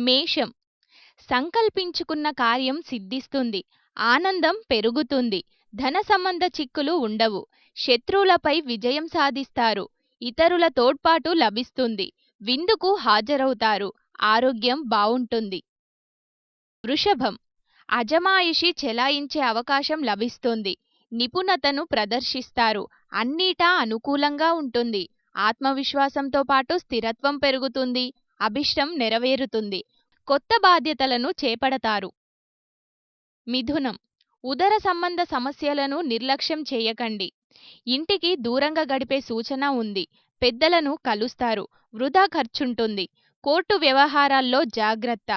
మేషం, సంకల్పించుకున్న కార్యం సిద్ధిస్తుంది, ఆనందం పెరుగుతుంది, ధన సంబంధ చిక్కులు ఉండవు, శత్రువులపై విజయం సాధిస్తారు, ఇతరుల తోడ్పాటు లభిస్తుంది, విందుకు హాజరవుతారు, ఆరోగ్యం బావుంటుంది. వృషభం, అజమాయిషి చెలాయించే అవకాశం లభిస్తుంది, నిపుణతను ప్రదర్శిస్తారు, అన్నిటా అనుకూలంగా ఉంటుంది, ఆత్మవిశ్వాసంతో పాటు స్థిరత్వం పెరుగుతుంది, అభిష్టం నెరవేరుతుంది, కొత్త బాధ్యతలను చేపడతారు. మిథునం, ఉదర సంబంధ సమస్యలను నిర్లక్ష్యం చేయకండి, ఇంటికి దూరంగా గడిపే సూచన ఉంది, పెద్దలను కలుస్తారు, వృధా ఖర్చుంటుంది, కోర్టు వ్యవహారాల్లో జాగ్రత్త,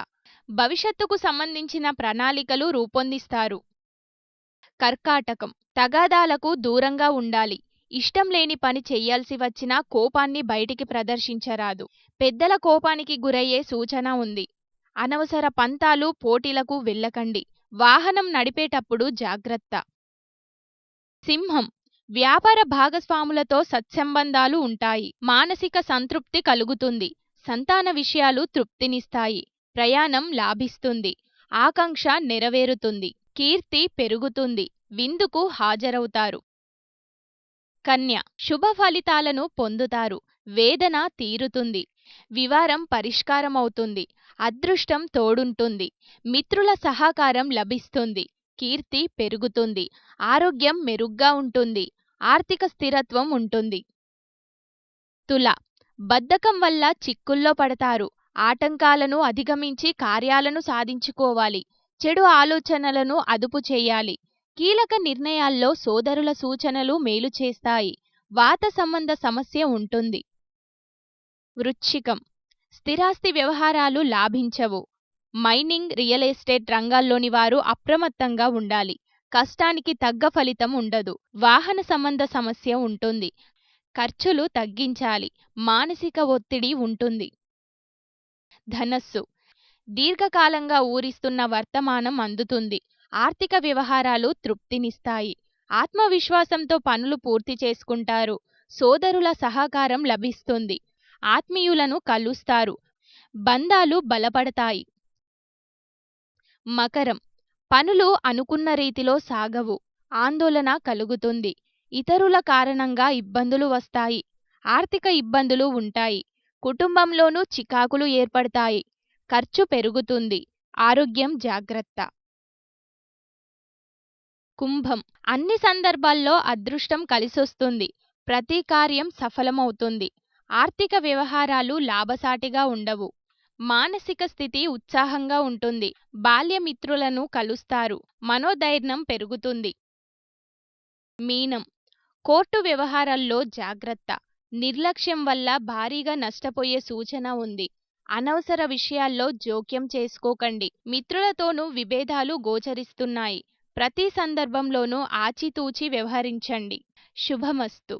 భవిష్యత్తుకు సంబంధించిన ప్రణాళికలు రూపొందిస్తారు. కర్కాటకం, తగాదాలకు దూరంగా ఉండాలి, ఇష్టం లేని పని చెయ్యాల్సి వచ్చినా కోపాన్ని బయటికి ప్రదర్శించరాదు, పెద్దల కోపానికి గురయ్యే సూచన ఉంది, అనవసర పంతాలు పోటీలకు వెళ్ళకండి, వాహనం నడిపేటప్పుడు జాగ్రత్త. సింహం, వ్యాపార భాగస్వాములతో సత్సంబంధాలు ఉంటాయి, మానసిక సంతృప్తి కలుగుతుంది, సంతాన విషయాలు తృప్తినిస్తాయి, ప్రయాణం లాభిస్తుంది, ఆకాంక్ష నెరవేరుతుంది, కీర్తి పెరుగుతుంది, విందుకు హాజరవుతారు. కన్య, శుభ ఫలితాలను పొందుతారు, వేదన తీరుతుంది, వివారం పరిష్కారమవుతుంది, అదృష్టం తోడుంటుంది, మిత్రుల సహకారం లభిస్తుంది, కీర్తి పెరుగుతుంది, ఆరోగ్యం మెరుగ్గా ఉంటుంది, ఆర్థిక స్థిరత్వం ఉంటుంది. తుల, బద్ధకం వల్ల చిక్కుల్లో పడతారు, ఆటంకాలను అధిగమించి కార్యాలను సాధించుకోవాలి, చెడు ఆలోచనలను అదుపు చేయాలి, కీలక నిర్ణయాల్లో సోదరుల సూచనలు మేలు చేస్తాయి, వాత సంబంధ సమస్య ఉంటుంది. వృశ్చికం, స్థిరాస్తి వ్యవహారాలు లాభించవు, మైనింగ్ రియల్ ఎస్టేట్ రంగాల్లోని వారు అప్రమత్తంగా ఉండాలి, కష్టానికి తగ్గ ఫలితం ఉండదు, వాహన సంబంధ సమస్య ఉంటుంది, ఖర్చులు తగ్గించాలి, మానసిక ఒత్తిడి ఉంటుంది. ధనస్సు, దీర్ఘకాలంగా ఊరిస్తున్న వర్తమానం అందుతుంది, ఆర్థిక వ్యవహారాలు తృప్తినిస్తాయి, ఆత్మవిశ్వాసంతో పనులు పూర్తి చేసుకుంటారు, సోదరుల సహకారం లభిస్తుంది, ఆత్మీయులను కలుస్తారు, బంధాలు బలపడతాయి. మకరం, పనులు అనుకున్న రీతిలో సాగవు, ఆందోళన కలుగుతుంది, ఇతరుల కారణంగా ఇబ్బందులు వస్తాయి, ఆర్థిక ఇబ్బందులు ఉంటాయి, కుటుంబంలోనూ చికాకులు ఏర్పడతాయి, ఖర్చు పెరుగుతుంది, ఆరోగ్యం జాగ్రత్త. కుంభం, అన్ని సందర్భాల్లో అదృష్టం కలిసొస్తుంది, ప్రతి కార్యం సఫలమవుతుంది, ఆర్థిక వ్యవహారాలు లాభసాటిగా ఉండవు, మానసిక స్థితి ఉత్సాహంగా ఉంటుంది, బాల్యమిత్రులను కలుస్తారు, మనోధైర్యం పెరుగుతుంది. మీనం, కోర్టు వ్యవహారాల్లో జాగ్రత్త, నిర్లక్ష్యం వల్ల భారీగా నష్టపోయే సూచన ఉంది, అనవసర విషయాల్లో జోక్యం చేసుకోకండి, మిత్రులతోనూ విభేదాలు గోచరిస్తున్నాయి, ప్రతి సందర్భంలోనూ ఆచితూచి వ్యవహరించండి. శుభమస్తు.